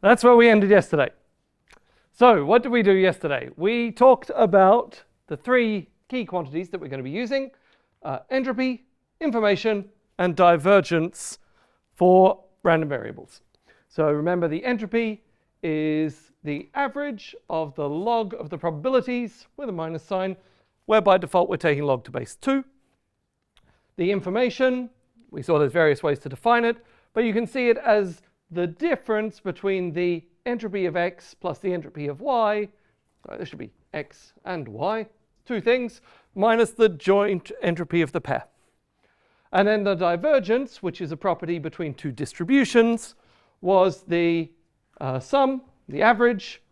that's where we ended yesterday. So what did we do yesterday? We talked about the three key quantities that we're going to be using, entropy, information, and divergence for random variables. So remember, the entropy is the average of the log of the probabilities with a minus sign, where by default we're taking log to base 2. The information, we saw there's various ways to define it, but you can see it as the difference between the entropy of x plus the entropy of y. So this should be x and y, two things, minus the joint entropy of the pair. And then the divergence, which is a property between two distributions, was the sum, the average,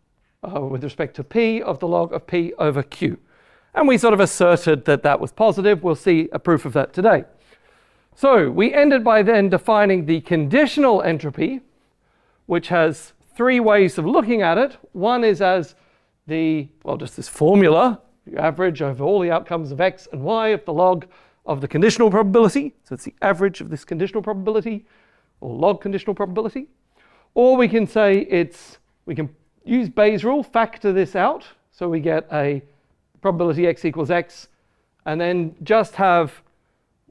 with respect to p of the log of p over q. And we sort of asserted that that was positive. We'll see a proof of that today. So we ended by then defining the conditional entropy, which has three ways of looking at it. One is as just this formula, the average over all the outcomes of x and y of the log of the conditional probability. So it's the average of this conditional probability, or log conditional probability. Or we can say we can use Bayes' rule, factor this out. So we get a probability x equals x, and then just have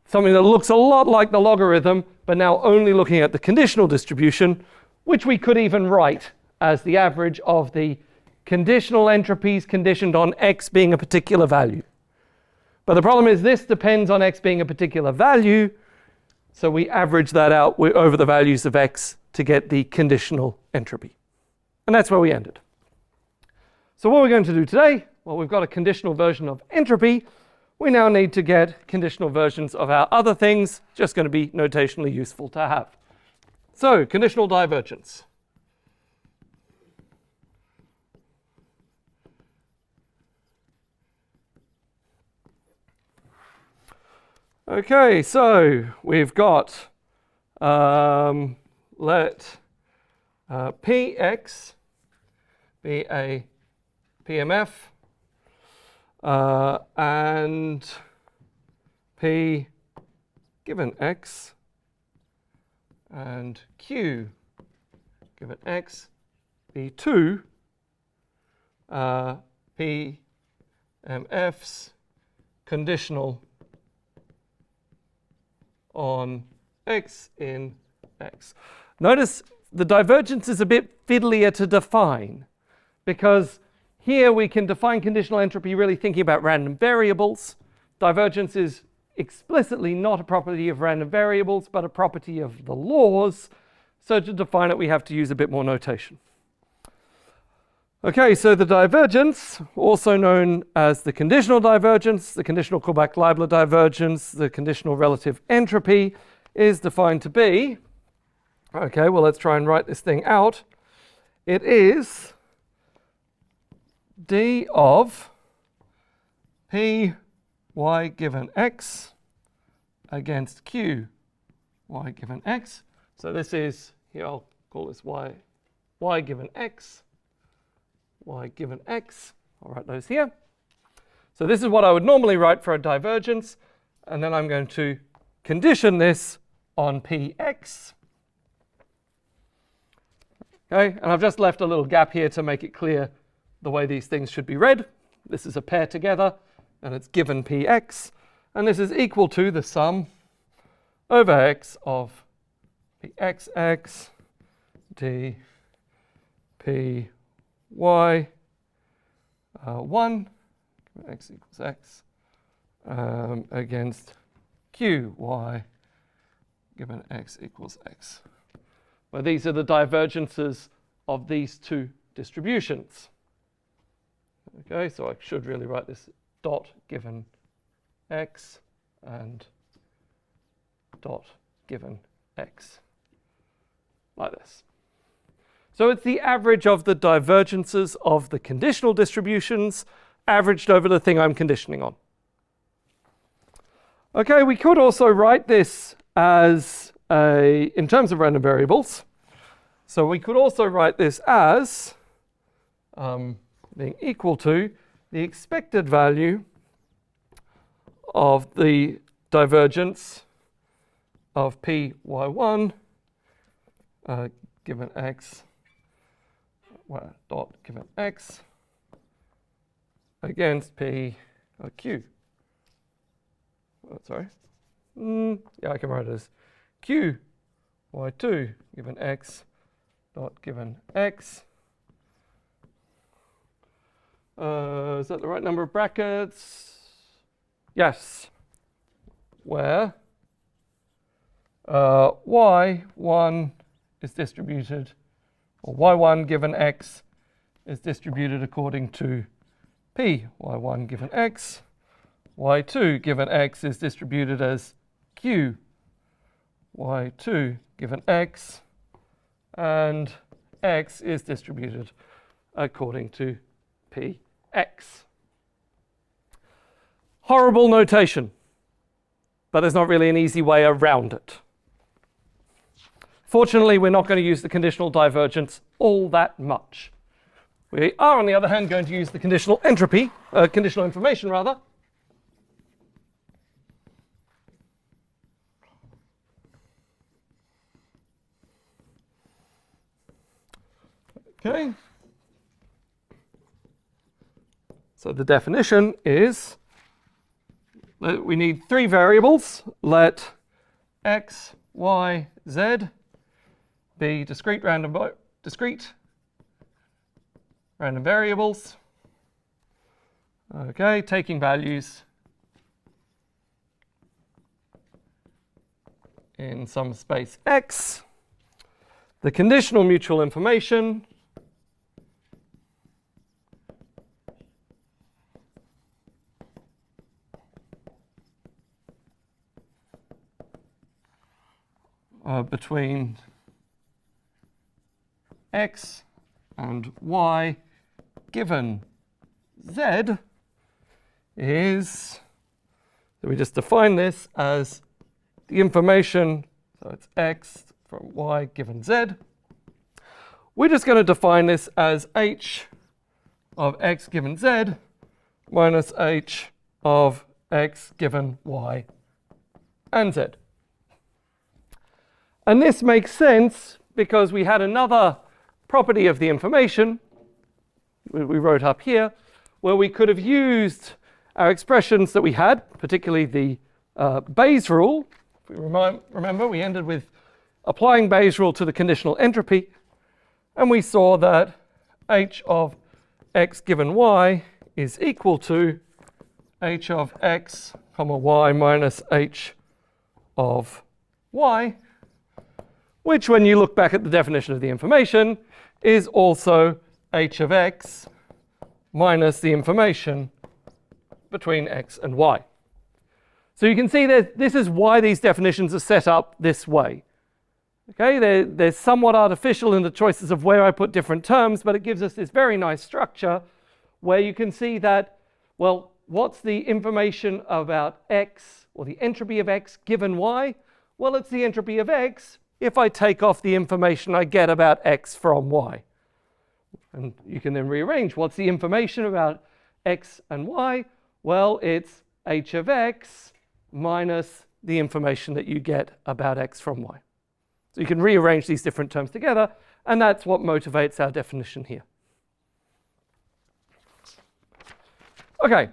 something that looks a lot like the logarithm, but now only looking at the conditional distribution, which we could even write as the average of the conditional entropies conditioned on x being a particular value. But the problem is this depends on x being a particular value, so we average that out over the values of x to get the conditional entropy. And that's where we ended. So what we're going to do today, well, we've got a conditional version of entropy. We now need to get conditional versions of our other things, just going to be notationally useful to have. So, conditional divergence. Okay, so we've got let Px be a PMF and P given x and Q given x be two PMFs conditional on x in x. Notice the divergence is a bit fiddlier to define, because here we can define conditional entropy really thinking about random variables. Divergence is explicitly not a property of random variables, but a property of the laws. So to define it, we have to use a bit more notation. Okay, so the divergence, also known as the conditional divergence, the conditional Kullback-Leibler divergence, the conditional relative entropy, is defined to be, okay, well, let's try and write this thing out. It is d of p y given x against q y given x. So this is, here I'll call this y given x, y given x. I'll write those here. So this is what I would normally write for a divergence, and then I'm going to condition this on px. Okay, and I've just left a little gap here to make it clear the way these things should be read. This is a pair together, and it's given px, and this is equal to the sum over x of pxx d p y 1 x equals x against q y given x equals x. Well, these are the divergences of these two distributions. Okay, so I should really write this dot given x and dot given x like this. So it's the average of the divergences of the conditional distributions averaged over the thing I'm conditioning on. Okay, we could also write this as in terms of random variables. So we could also write this as being equal to the expected value of the divergence of py1 given x dot given x against p q. Oh, sorry. Yeah, I can write it as q y2 given x dot given x. Is that the right number of brackets? Yes. Where y1 is distributed, or y1 given x is distributed according to p. y1 given x, y2 given x is distributed as q, y2 given x, and x is distributed according to px. Horrible notation, but there's not really an easy way around it. Fortunately, we're not going to use the conditional divergence all that much. We are, on the other hand, going to use the conditional entropy, conditional information rather. Okay. So the definition is that we need three variables. Let x, y, z be discrete random variables. Okay, taking values in some space x. The conditional mutual information between x and y given z is, so we just define this as the information, so it's x from y given z. We're just going to define this as h of x given z minus h of x given y and z. And this makes sense because we had another property of the information we wrote up here, where we could have used our expressions that we had, particularly the Bayes rule. If we remember, we ended with applying Bayes rule to the conditional entropy, and we saw that h of x given y is equal to h of x comma y minus h of y, which, when you look back at the definition of the information, is also h of x minus the information between x and y. So you can see that this is why these definitions are set up this way. Okay, they're somewhat artificial in the choices of where I put different terms, but it gives us this very nice structure where you can see that, well, what's the information about x, or the entropy of x given y? Well, it's the entropy of x if I take off the information I get about x from y. And you can then rearrange. What's the information about x and y? Well, it's h of x minus the information that you get about x from y. So you can rearrange these different terms together, and that's what motivates our definition here. Okay,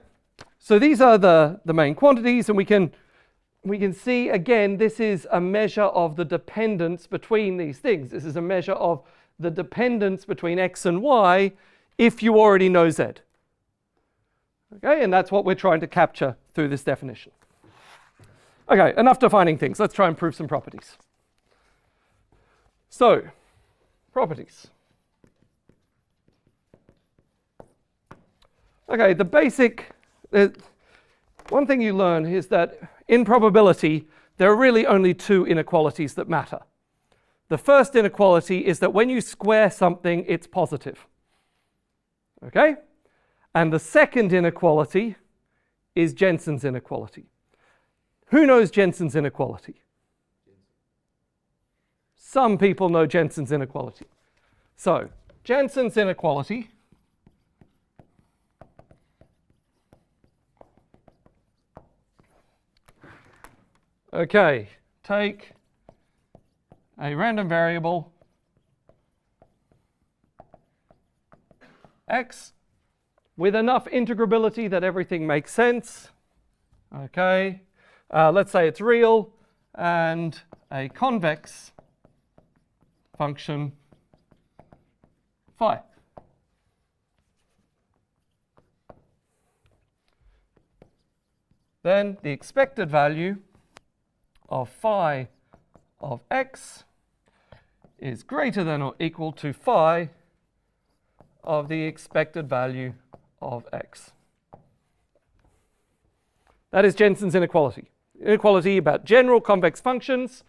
so these are the main quantities, and we can see, again, this is a measure of the dependence between these things. This is a measure of the dependence between x and y if you already know z. Okay, and that's what we're trying to capture through this definition. Okay, enough defining things. Let's try and prove some properties. So, properties. Okay, the basic, one thing you learn is that in probability, there are really only two inequalities that matter. The first inequality is that when you square something, it's positive. Okay? And the second inequality is Jensen's inequality. Who knows Jensen's inequality? Some people know Jensen's inequality. So, Jensen's inequality okay, take a random variable x with enough integrability that everything makes sense. Okay, let's say it's real and a convex function phi. Then the expected value of phi of x is greater than or equal to phi of the expected value of x. That is Jensen's inequality. Inequality about general convex functions.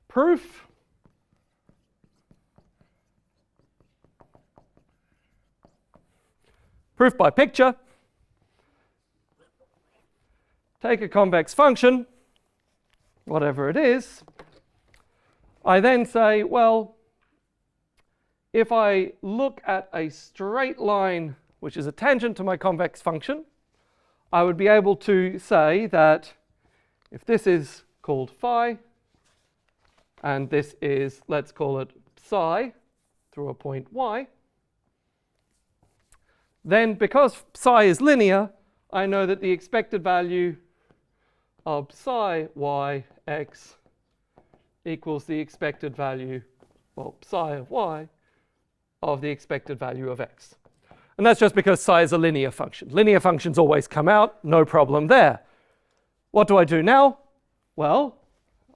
Proof. Proof by picture. Take a convex function, whatever it is. I then say, well, if I look at a straight line which is a tangent to my convex function, I would be able to say that if this is called phi, and this is, let's call it psi, through a point y, then because psi is linear, I know that the expected value of psi y x equals the expected value, well, psi of y, of the expected value of x. And that's just because psi is a linear function. Linear functions always come out, no problem there. What do I do now? Well,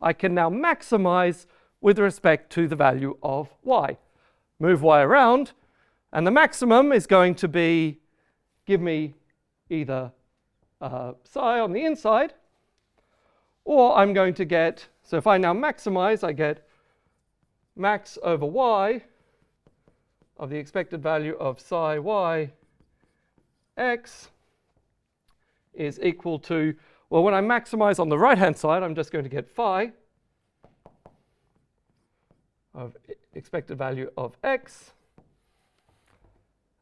I can now maximize with respect to the value of y. Move y around, and the maximum is going to be, give me either psi on the inside, or I'm going to get, so if I now maximize, I get max over y of the expected value of psi y x is equal to, well, when I maximize on the right-hand side, I'm just going to get phi of expected value of x.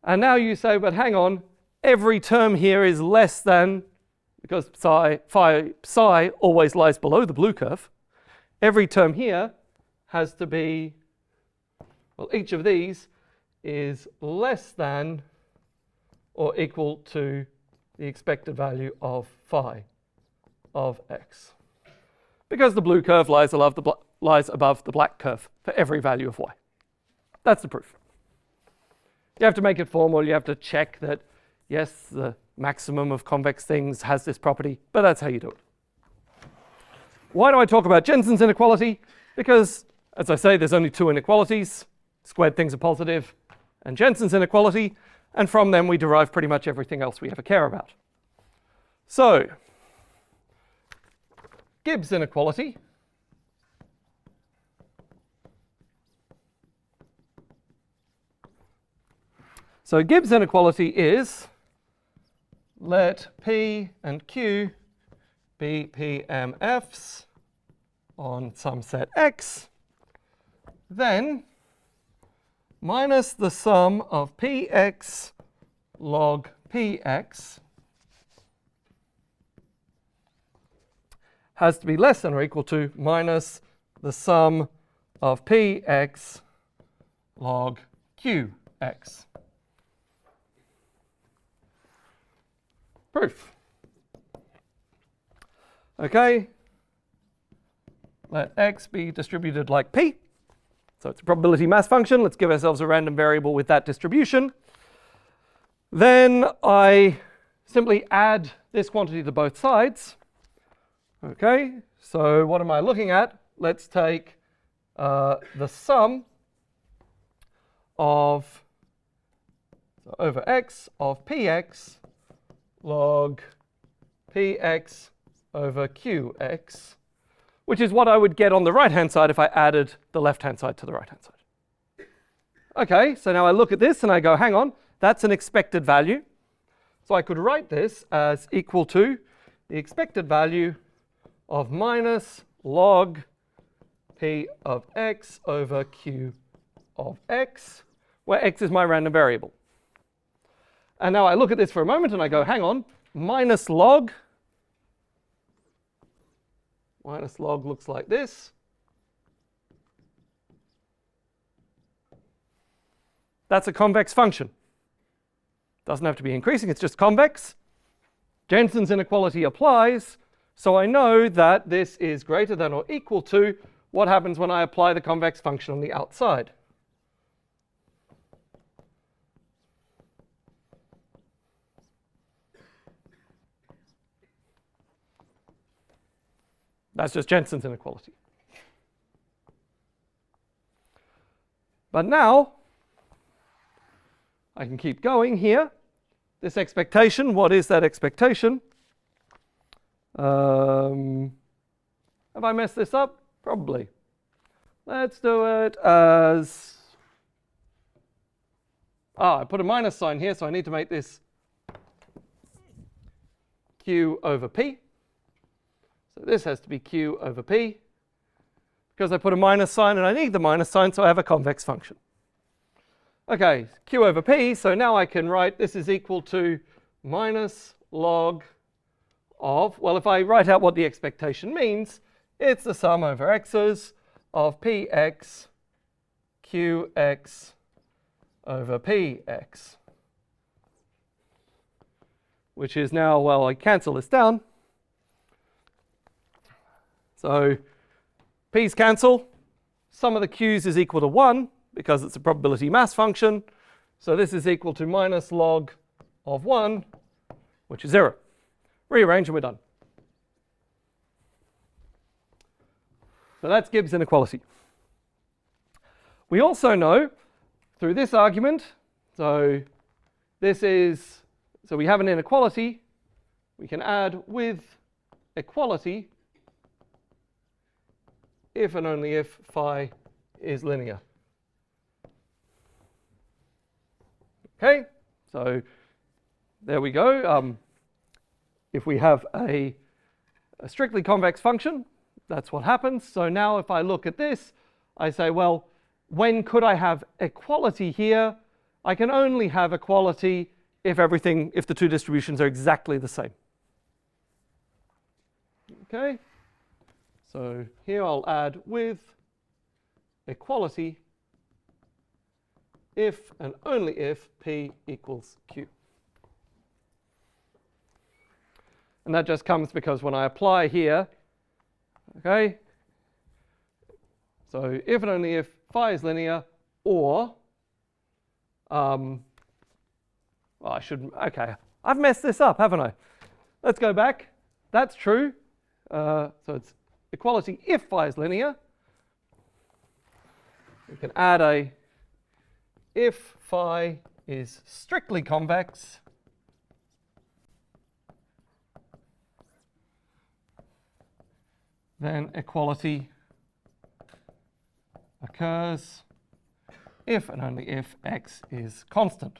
And now you say, but hang on, every term here is less than, because psi always lies below the blue curve, every term here has to be, well, each of these is less than or equal to the expected value of phi of x. Because the blue curve lies above the black curve for every value of y. That's the proof. You have to make it formal. You have to check that, yes, the maximum of convex things has this property, but that's how you do it. Why do I talk about Jensen's inequality? Because, as I say, there's only two inequalities. Squared things are positive, and Jensen's inequality, and from them we derive pretty much everything else we ever care about. So, Gibbs inequality. So Gibbs inequality is, let P and Q be PMFs on some set X, then minus the sum of Px log Px has to be less than or equal to minus the sum of Px log Qx. Proof. Okay, let x be distributed like P. So it's a probability mass function. Let's give ourselves a random variable with that distribution. Then I simply add this quantity to both sides. Okay, so what am I looking at? Let's take the sum of, so over x of Px log Px over Qx, which is what I would get on the right-hand side if I added the left-hand side to the right-hand side. Okay, so now I look at this and I go, hang on, that's an expected value. So I could write this as equal to the expected value of minus log P of x over Q of x, where x is my random variable. And now I look at this for a moment and I go, hang on, minus log looks like this. That's a convex function. Doesn't have to be increasing, it's just convex. Jensen's inequality applies, so I know that this is greater than or equal to what happens when I apply the convex function on the outside. That's just Jensen's inequality. But now, I can keep going here. This expectation, what is that expectation? Have I messed this up? Probably. Let's do it as... I put a minus sign here, so I need to make this Q over P. So this has to be Q over P. Because I put a minus sign, and I need the minus sign, so I have a convex function. Okay, Q over P, so now I can write this is equal to minus log of, well, if I write out what the expectation means, it's the sum over x's of px qx over px. Which is now, well, I cancel this down. So p's cancel. Sum of the q's is equal to 1 because it's a probability mass function. So this is equal to minus log of 1, which is 0. Rearrange and we're done. So that's Gibbs inequality. We also know through this argument, so we have an inequality, we can add with equality if and only if phi is linear. Okay, so there we go. If we have a strictly convex function, that's what happens. So now if I look at this, I say, well, when could I have equality here? I can only have equality if the two distributions are exactly the same. Okay, so here I'll add with equality if and only if P equals Q. And that just comes because when I apply here, okay, so if and only if phi is linear, or, well, I shouldn't, okay, I've messed this up, haven't I? Let's go back. That's true. So it's equality if phi is linear. We can add a if phi is strictly convex, then equality occurs if and only if x is constant.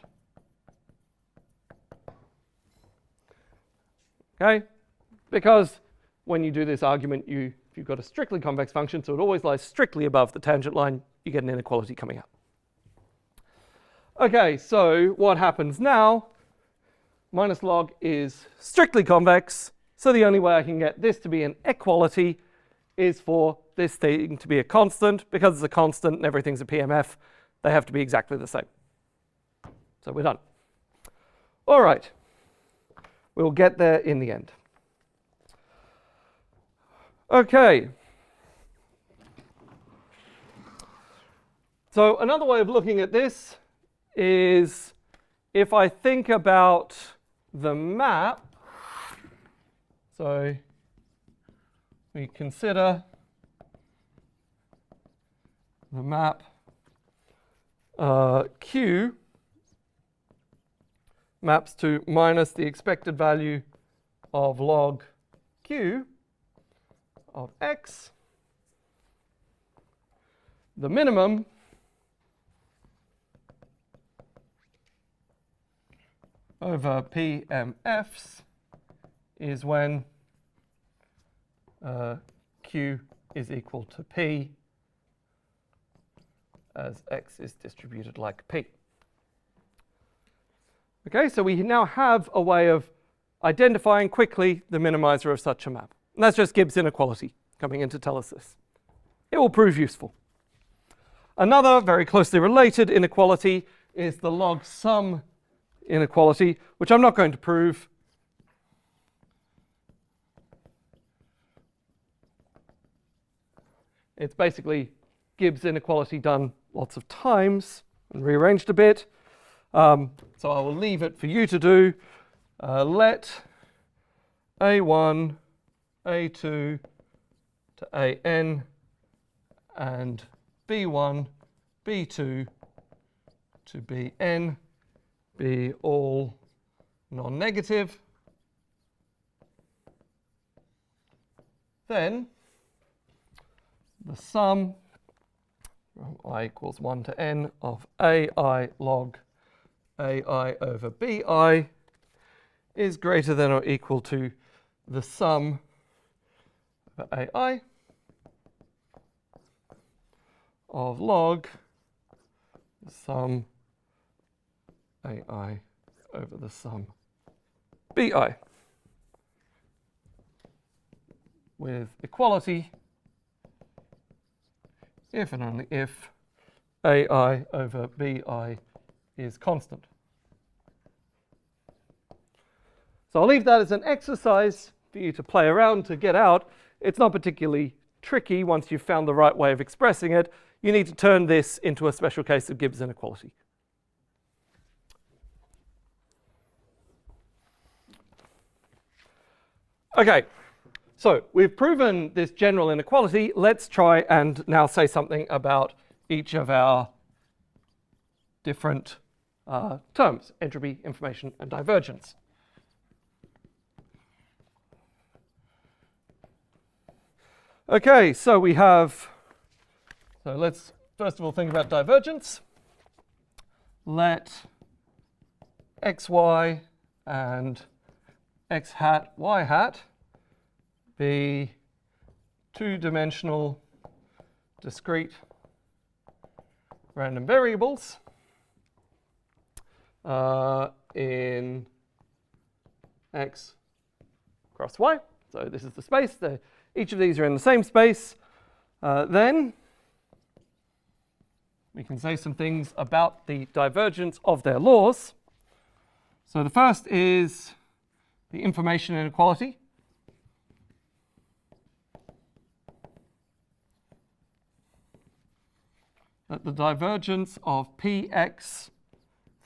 Okay? Because when you do this argument, if you've got a strictly convex function, so it always lies strictly above the tangent line, you get an inequality coming out. Okay, so what happens now? Minus log is strictly convex, so the only way I can get this to be an equality is for this thing to be a constant. Because it's a constant and everything's a PMF, they have to be exactly the same. So we're done. All right, we'll get there in the end. Okay. So another way of looking at this is if I think about the map, so we consider the map Q maps to minus the expected value of log Q of x. The minimum over PMFs is when Q is equal to P as x is distributed like P. Okay, so we now have a way of identifying quickly the minimizer of such a map. And that's just Gibbs inequality coming in to tell us this. It will prove useful. Another very closely related inequality is the log sum inequality, which I'm not going to prove. It's basically Gibbs inequality done lots of times and rearranged a bit. So I will leave it for you to do. Let A1, A2 to AN and B1, B2 to Bn be all non-negative. Then the sum from I equals 1 to n of AI log AI over BI is greater than or equal to the sum of AI of log the sum AI over the sum BI with equality if and only if AI over BI is constant. So I'll leave that as an exercise for you to play around to get out. It's not particularly tricky once you've found the right way of expressing it. You need to turn this into a special case of Gibbs inequality. Okay, so we've proven this general inequality. Let's try and now say something about each of our different terms, entropy, information, and divergence. Okay, so we have, so let's first of all think about divergence. Let xy and x hat, y hat be two-dimensional discrete random variables in x cross y. So this is the space. Each of these are in the same space. Then we can say some things about the divergence of their laws. So the first is the information inequality. That the divergence of px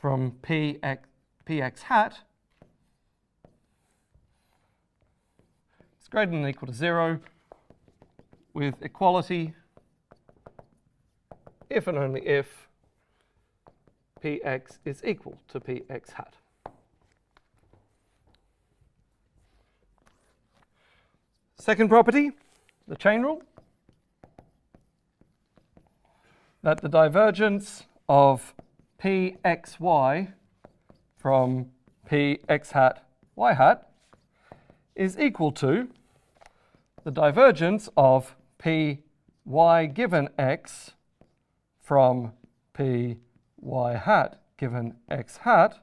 from px hat is greater than or equal to 0 with equality if and only if px is equal to px hat. Second property, the chain rule, that the divergence of pxy from px hat y hat is equal to the divergence of py given x from py hat given x hat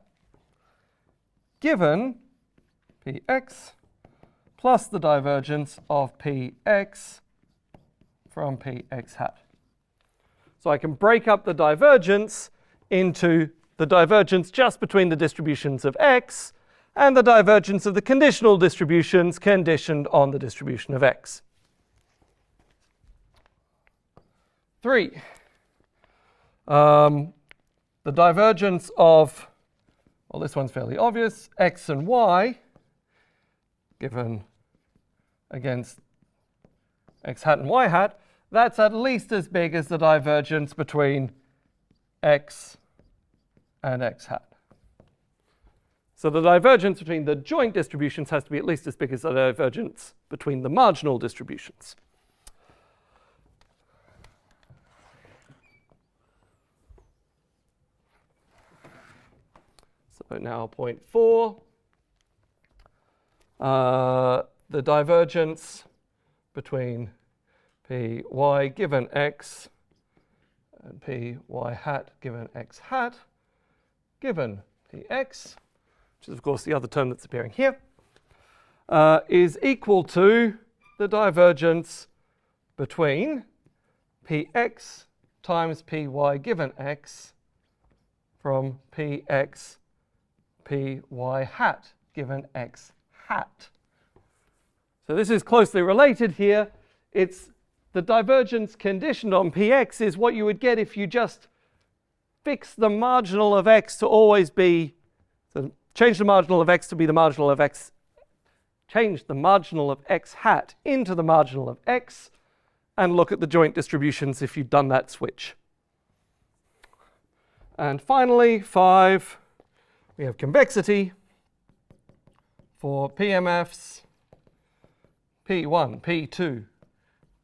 given px plus the divergence of px from px hat. So I can break up the divergence into the divergence just between the distributions of x and the divergence of the conditional distributions conditioned on the distribution of x. 3. The divergence of, well, this one's fairly obvious, x and y given against x hat and y hat, that's at least as big as the divergence between x and x hat. So the divergence between the joint distributions has to be at least as big as the divergence between the marginal distributions. So now point 4. The divergence between py given x and py hat given x hat given px, which is of course the other term that's appearing here, is equal to the divergence between px times py given x from px, py hat, given x hat. So this is closely related here. It's the divergence conditioned on px is what you would get if you just fix the marginal of x to always be, so change the marginal of x to be the marginal of x, change the marginal of x hat into the marginal of x, and look at the joint distributions if you've done that switch. And finally, 5, we have convexity for PMFs P1, P2,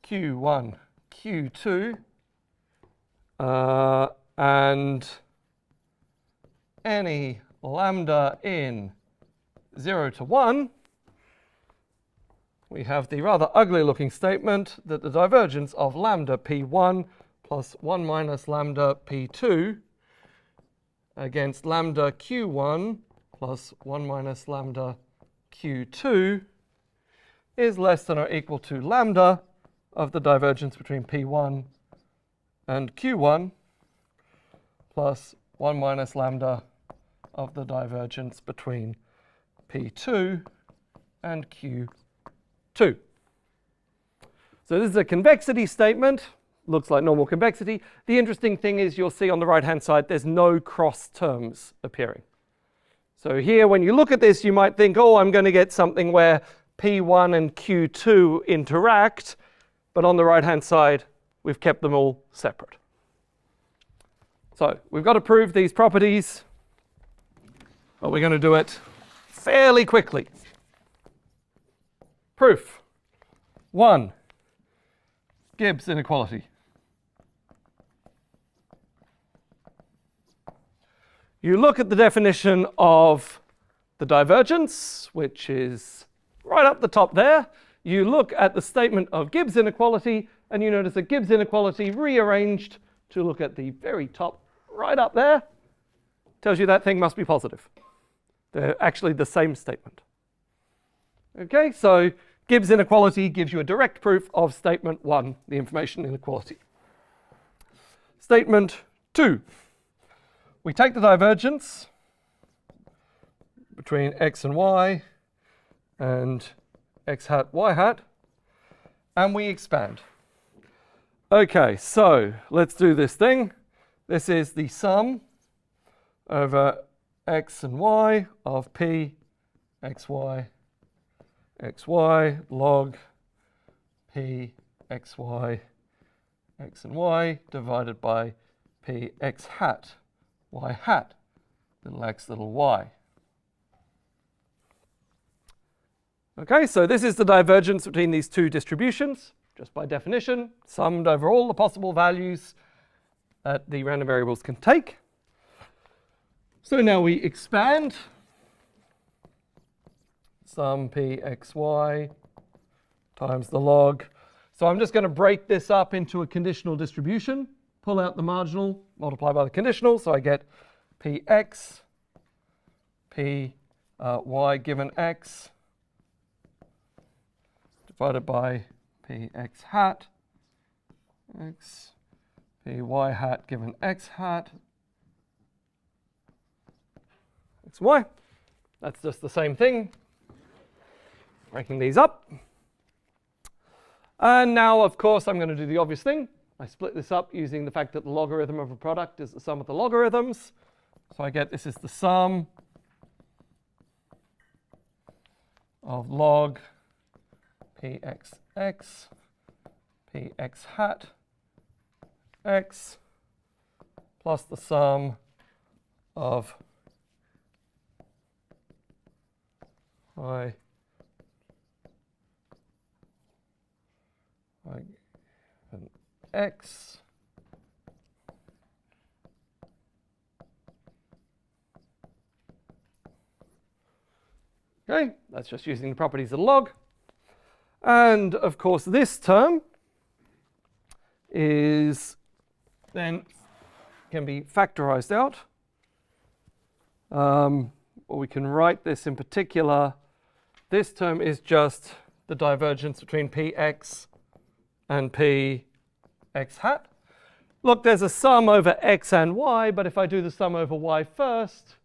Q1, Q2, and any lambda in 0 to 1, we have the rather ugly looking statement that the divergence of lambda P1 plus 1 minus lambda P2 against lambda Q1 plus 1 minus lambda Q2 is less than or equal to lambda of the divergence between P1 and Q1 plus 1 minus lambda of the divergence between P2 and Q2. So this is a convexity statement. Looks like normal convexity. The interesting thing is you'll see on the right-hand side there's no cross terms appearing. So here when you look at this you might think, oh, I'm going to get something where P1 and Q2 interact, but on the right-hand side we've kept them all separate. So we've got to prove these properties, but we're going to do it fairly quickly. Proof 1, Gibbs inequality. You look at the definition of the divergence, which is right up the top there. You look at the statement of Gibbs inequality, and you notice that Gibbs inequality rearranged to look at the very top right up there tells you that thing must be positive. They're actually the same statement. Okay, so Gibbs inequality gives you a direct proof of statement 1, the information inequality. Statement 2. We take the divergence between x and y and x hat, y hat, and we expand. Okay, so let's do this thing. This is the sum over x and y of p xy xy log p xy x and y divided by p x hat y hat, little x, little y. Okay, so this is the divergence between these two distributions, just by definition, summed over all the possible values that the random variables can take. So now we expand sum p xy times the log. So I'm just going to break this up into a conditional distribution, pull out the marginal, multiply by the conditional, so I get px, p y given x, divided by px hat, x, py hat given x hat, x, y. That's just the same thing. Breaking these up. And now, of course, I'm going to do the obvious thing. I split this up using the fact that the logarithm of a product is the sum of the logarithms. So I get this is the sum of log pxx, px hat x plus the sum of y and x okay, that's just using the properties of the log. And of course this term is then can be factorized out. Or we can write this in particular. This term is just the divergence between px and px hat. look, there's a sum over x and y, but if I do the sum over y first,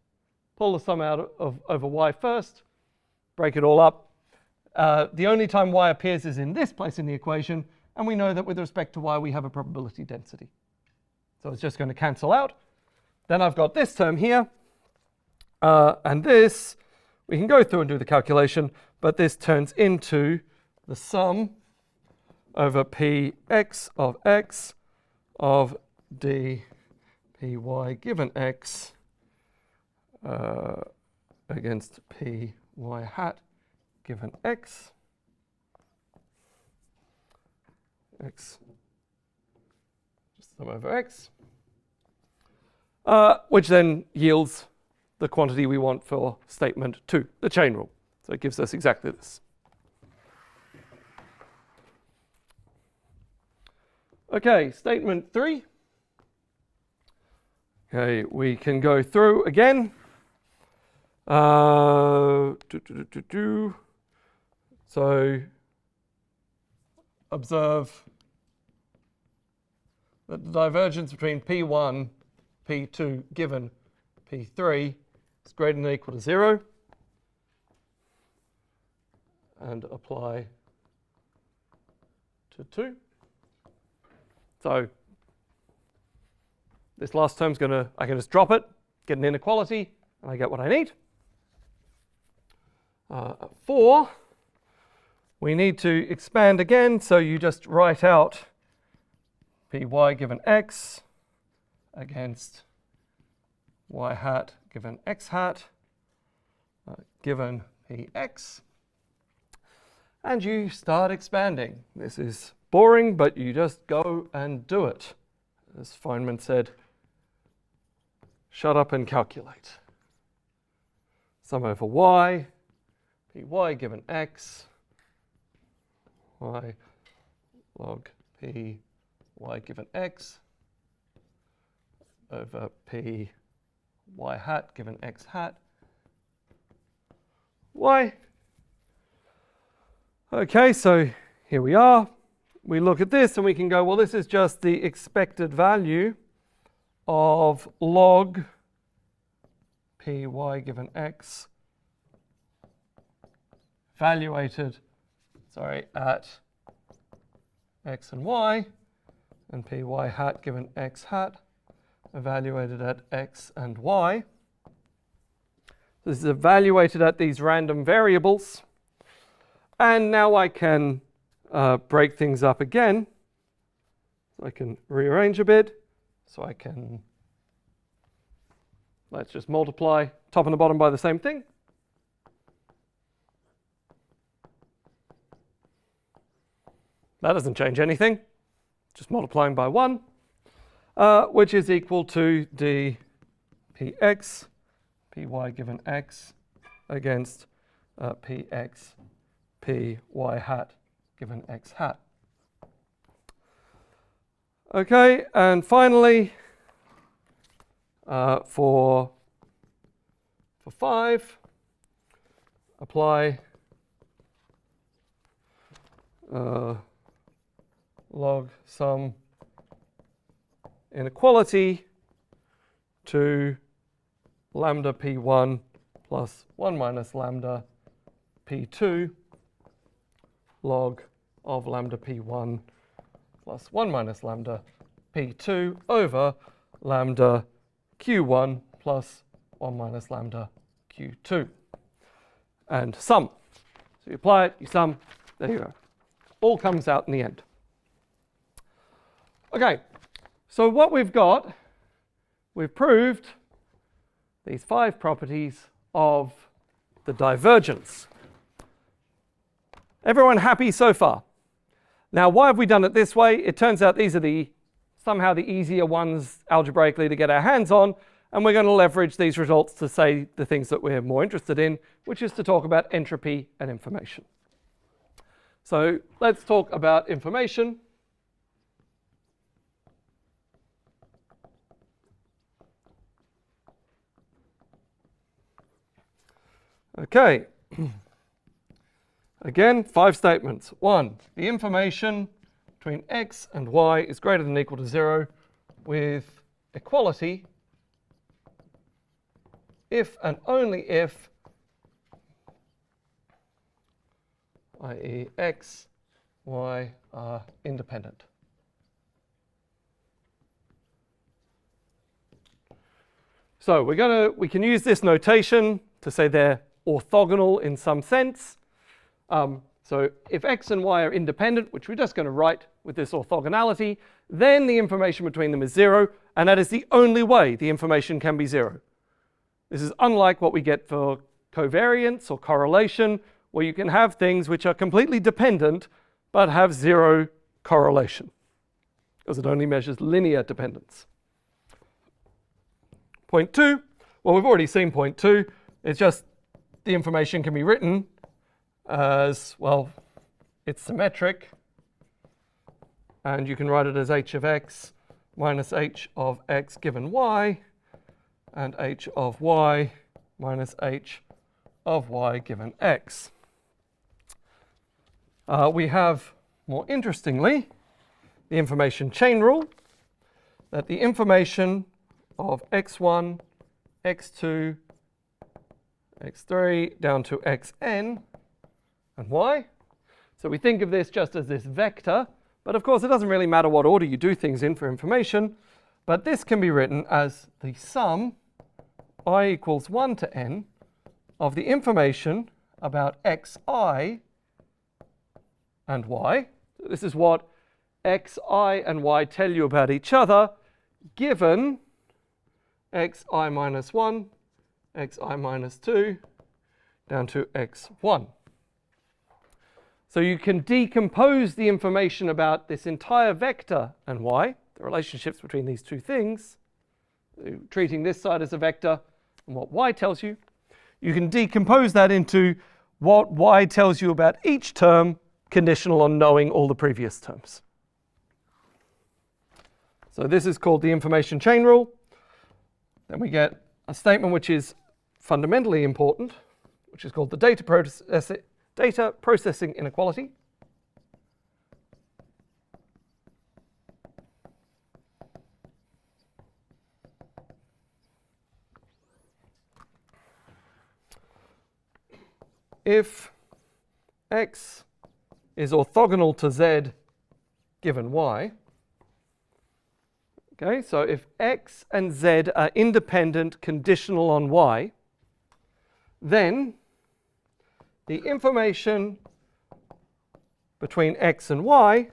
pull the sum out over y first, break it all up, the only time y appears is in this place in the equation, and we know that with respect to y we have a probability density. So it's just going to cancel out. Then I've got this term here, and this, we can go through and do the calculation, but this turns into the sum over px of x of d py given x against py hat given x, just sum over x, which then yields the quantity we want for statement 2, the chain rule. So it gives us exactly this. Okay, statement 3. Okay, we can go through again. So observe that the divergence between P1, P2 given P3 is greater than or equal to 0. And apply to 2. So this last term's I can just drop it, get an inequality, and I get what I need. 4, we need to expand again, so you just write out py given x against y hat given x hat given px, and you start expanding. This is boring, but you just go and do it. As Feynman said, shut up and calculate. Sum over y, py given x, y log py given x over py hat given x hat, y. Okay, so here we are. We look at this and we can go, well, this is just the expected value of log py given x evaluated, at x and y, and py hat given x hat evaluated at x and y. This is evaluated at these random variables. And now I can break things up again. So I can rearrange a bit. So I can, let's just multiply top and the bottom by the same thing. That doesn't change anything. Just multiplying by 1, which is equal to d px, py given x against px, py hat given x hat. Okay, and finally, for 5, apply log sum inequality to lambda p1 plus 1 minus lambda p2 log of lambda p1 plus 1 minus lambda p2 over lambda q1 plus 1 minus lambda q2. And sum. So you apply it, you sum, there you go. All comes out in the end. Okay, so what we've got, we've proved these 5 properties of the divergence. Everyone happy so far? Now, why have we done it this way? It turns out these are somehow the easier ones algebraically to get our hands on, and we're going to leverage these results to say the things that we're more interested in, which is to talk about entropy and information. So let's talk about information. Okay. Again, 5 statements. 1, the information between x and y is greater than or equal to 0 with equality if and only if, i.e. x, y are independent. So we can use this notation to say they're orthogonal in some sense. So if x and y are independent, which we're just going to write with this orthogonality, then the information between them is 0, and that is the only way the information can be 0. This is unlike what we get for covariance or correlation, where you can have things which are completely dependent but have 0 correlation, because it only measures linear dependence. Point 2, well, we've already seen point 2. It's just the information can be written as, well, it's symmetric, and you can write it as h of x minus h of x given y, and h of y minus h of y given x. We have, more interestingly, the information chain rule, that the information of x1, x2, x3 down to xn and y. So we think of this just as this vector, but of course it doesn't really matter what order you do things in for information, but this can be written as the sum I equals 1 to n of the information about xi and y. So this is what xi and y tell you about each other, given xi minus 1, xi minus 2, down to x1. So you can decompose the information about this entire vector and y, the relationships between these two things, treating this side as a vector and what y tells you. You can decompose that into what y tells you about each term, conditional on knowing all the previous terms. So this is called the information chain rule. Then we get a statement which is fundamentally important, which is called the data processing inequality. If x is orthogonal to z given y, okay, so if x and z are independent conditional on y, then the information between x and y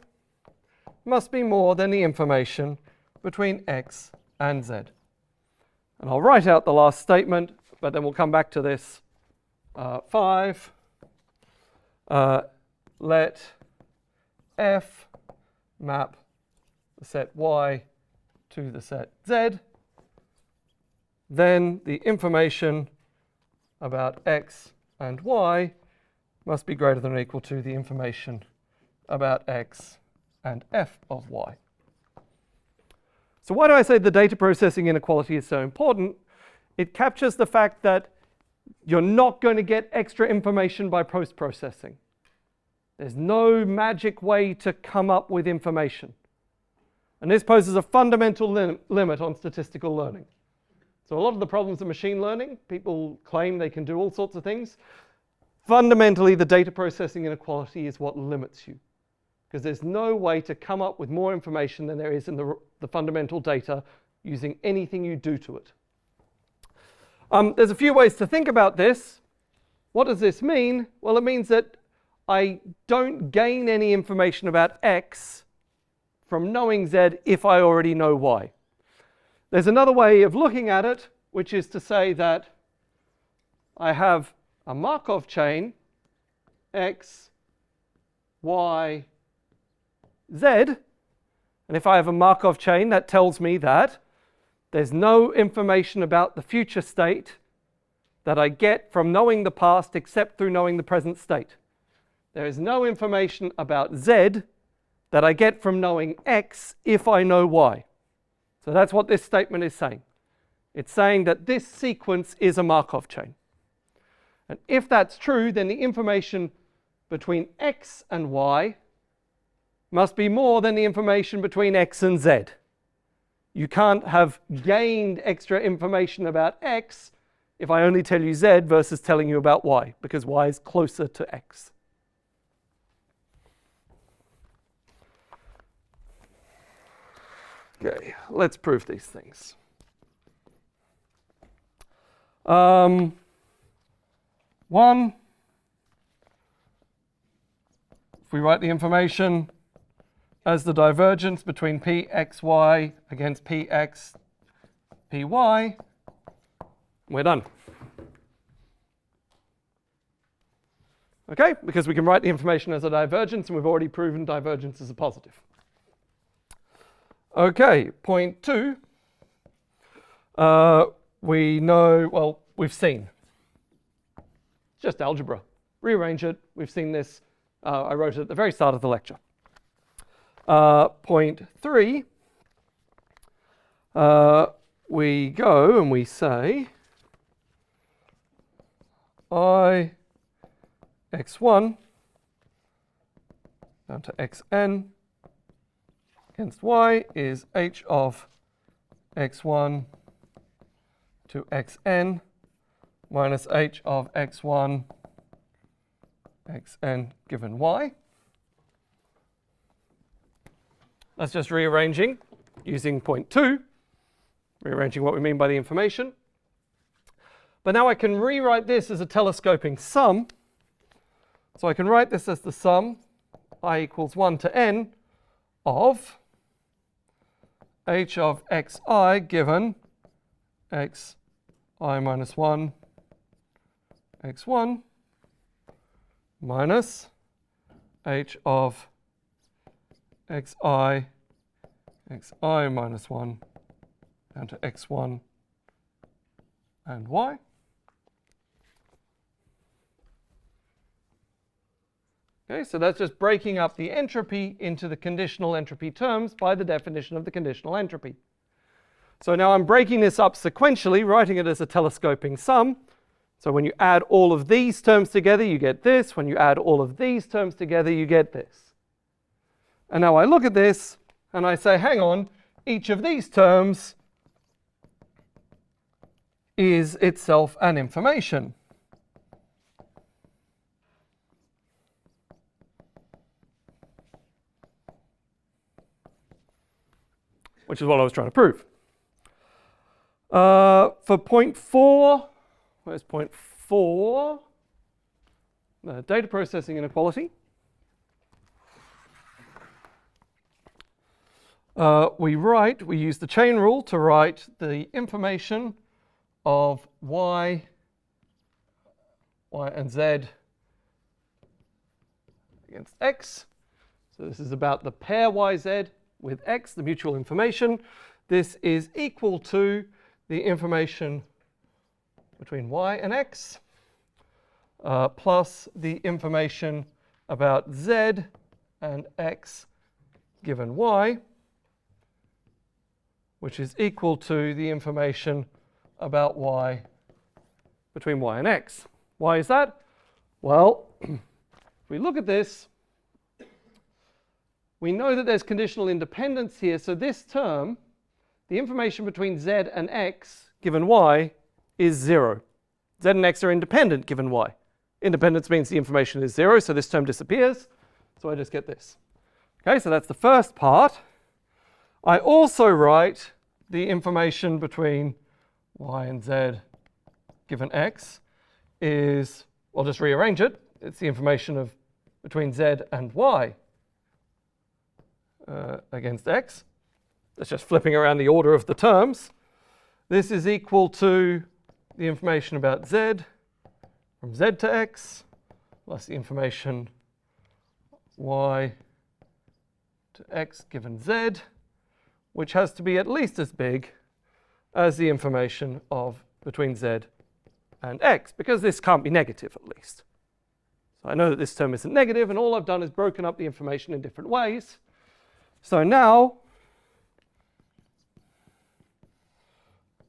must be more than the information between x and z. And I'll write out the last statement, but then we'll come back to this. 5, let f map the set y to the set z, then the information about x and y must be greater than or equal to the information about x and f of y. So why do I say the data processing inequality is so important? It captures the fact that you're not going to get extra information by post-processing. There's no magic way to come up with information. And this poses a fundamental limit on statistical learning. So a lot of the problems of machine learning, people claim they can do all sorts of things. Fundamentally, the data processing inequality is what limits you, because there's no way to come up with more information than there is in the fundamental data using anything you do to it. There's a few ways to think about this. What does this mean? Well, it means that I don't gain any information about x from knowing z if I already know y. There's another way of looking at it, which is to say that I have a Markov chain x, y, z, and if I have a Markov chain, that tells me that there's no information about the future state that I get from knowing the past except through knowing the present state. There is no information about z that I get from knowing x if I know y. So that's what this statement is saying. It's saying that this sequence is a Markov chain. And if that's true, then the information between x and y must be more than the information between x and z. You can't have gained extra information about x if I only tell you z versus telling you about y, because y is closer to x. Okay, let's prove these things. One, if we write the information as the divergence between pxy against px, py, we're done. Okay, because we can write the information as a divergence, and we've already proven divergence is a positive. Okay, point 2. We know, well, we've seen. It's just algebra. Rearrange it. We've seen this. I wrote it at the very start of the lecture. Point 3. We go and we say I x1 down to xn against y is h of x1 to xn minus h of x1 xn given y. That's just rearranging using point 2, rearranging what we mean by the information. But now I can rewrite this as a telescoping sum. So I can write this as the sum, I equals 1 to n, of h of xi given xi minus 1 x1 minus h of xi minus 1 down to x1 and y. Okay, so that's just breaking up the entropy into the conditional entropy terms by the definition of the conditional entropy. So now I'm breaking this up sequentially, writing it as a telescoping sum. So when you add all of these terms together, you get this. When you add all of these terms together, you get this. And now I look at this and I say, hang on, each of these terms is itself an information. Which is what I was trying to prove. For point 4, where's point 4? Data processing inequality. We use the chain rule to write the information of y and z against x. So this is about the pair yz with x, the mutual information. This is equal to the information between y and x plus the information about z and x given y, which is equal to the information about y between y and x. Why is that? Well, if we look at this, we know that there's conditional independence here. So this term, the information between z and x given y, is 0. Z and x are independent given y. Independence means the information is 0, so this term disappears. So I just get this. Okay, so that's the first part. I also write the information between y and z given x is, I'll just rearrange it. It's the information of between z and y against x. That's just flipping around the order of the terms. This is equal to the information about z from z to x plus the information y to x given z, which has to be at least as big as the information of between z and x, because this can't be negative at least. So I know that this term isn't negative, and all I've done is broken up the information in different ways. So now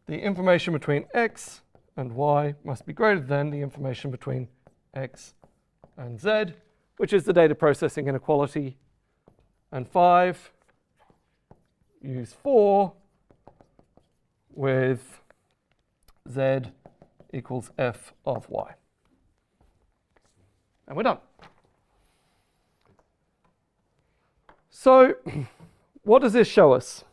the information between x and y must be greater than the information between x and z, which is the data processing inequality. And 5, use 4 with z equals f of y. And we're done. So what does this show us?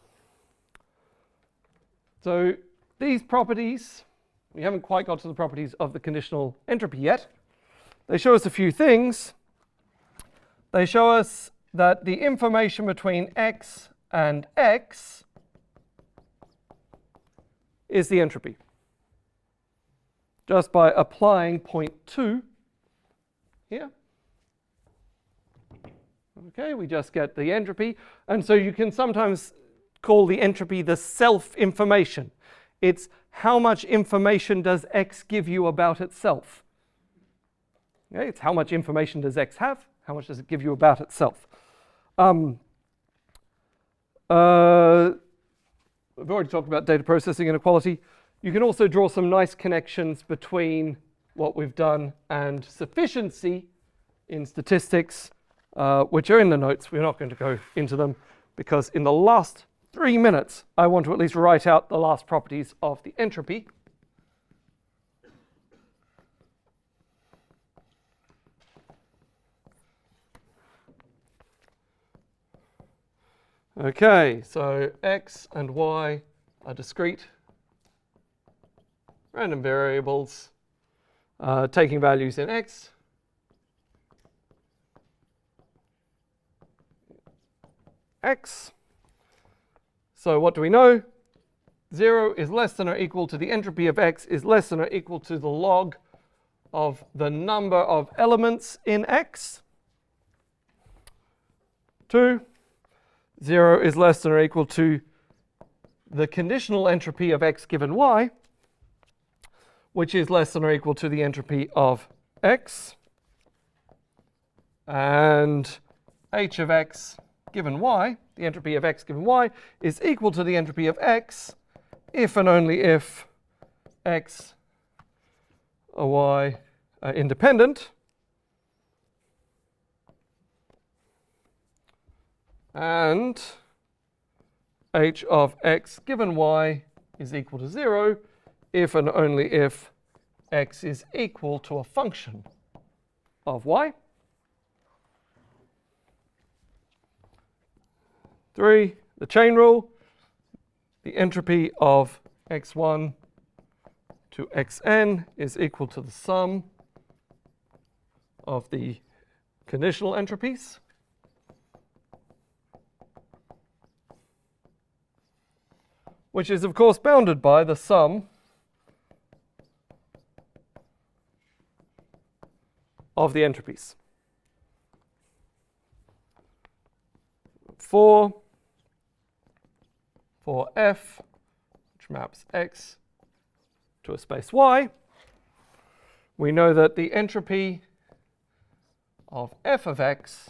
So these properties, we haven't quite got to the properties of the conditional entropy yet. They show us a few things. They show us that the information between x and x is the entropy. Just by applying point 2 here. Okay, we just get the entropy. And so you can sometimes call the entropy the self-information. It's how much information does x give you about itself. Okay, it's how much information does x have, how much does it give you about itself. We've already talked about data processing inequality. You can also draw some nice connections between what we've done and sufficiency in statistics, which are in the notes. We're not going to go into them because in the last 3 minutes, I want to at least write out the last properties of the entropy. Okay, so x and y are discrete random variables taking values in x. X. So what do we know? 0 is less than or equal to the entropy of x is less than or equal to the log of the number of elements in x. 2. 0 is less than or equal to the conditional entropy of x given y, which is less than or equal to the entropy of x. And h of x given y, the entropy of x given y, is equal to the entropy of x if and only if x or y are independent. And h of x given y is equal to 0 if and only if x is equal to a function of y. 3, the chain rule, the entropy of x1 to xn is equal to the sum of the conditional entropies. Which is, of course, bounded by the sum of the entropies. 4 for f, which maps x to a space y, we know that the entropy of f of x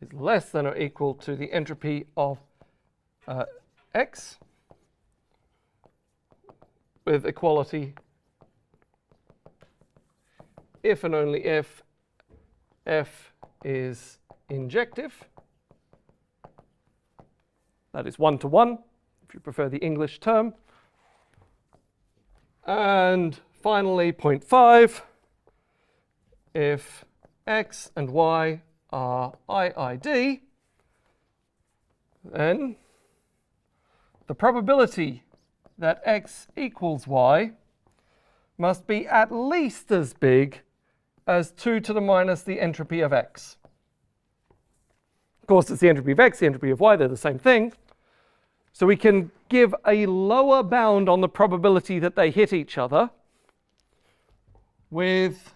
is less than or equal to the entropy of x with equality if and only if f is injective. That is 1 to 1, if you prefer the English term. And finally, point 5, if x and y are IID, then the probability that x equals y must be at least as big as 2 to the minus the entropy of x. Of course, it's the entropy of x, the entropy of y, they're the same thing. So we can give a lower bound on the probability that they hit each other with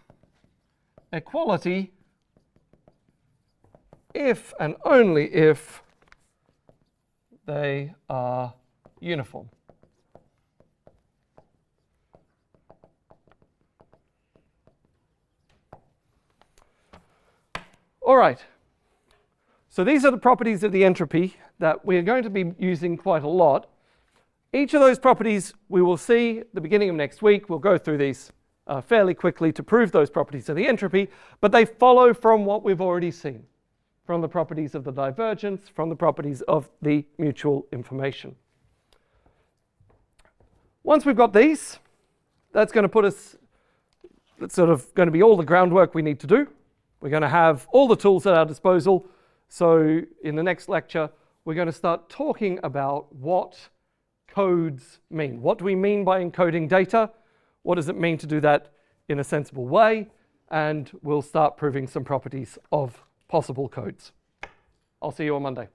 equality if and only if they are uniform. All right. So these are the properties of the entropy that we're going to be using quite a lot. Each of those properties we will see at the beginning of next week. We'll go through these fairly quickly to prove those properties of the entropy, but they follow from what we've already seen, from the properties of the divergence, from the properties of the mutual information. Once we've got these, that's going to put us, that's sort of going to be all the groundwork we need to do. We're going to have all the tools at our disposal. So in the next lecture, we're going to start talking about what codes mean. What do we mean by encoding data? What does it mean to do that in a sensible way? And we'll start proving some properties of possible codes. I'll see you on Monday.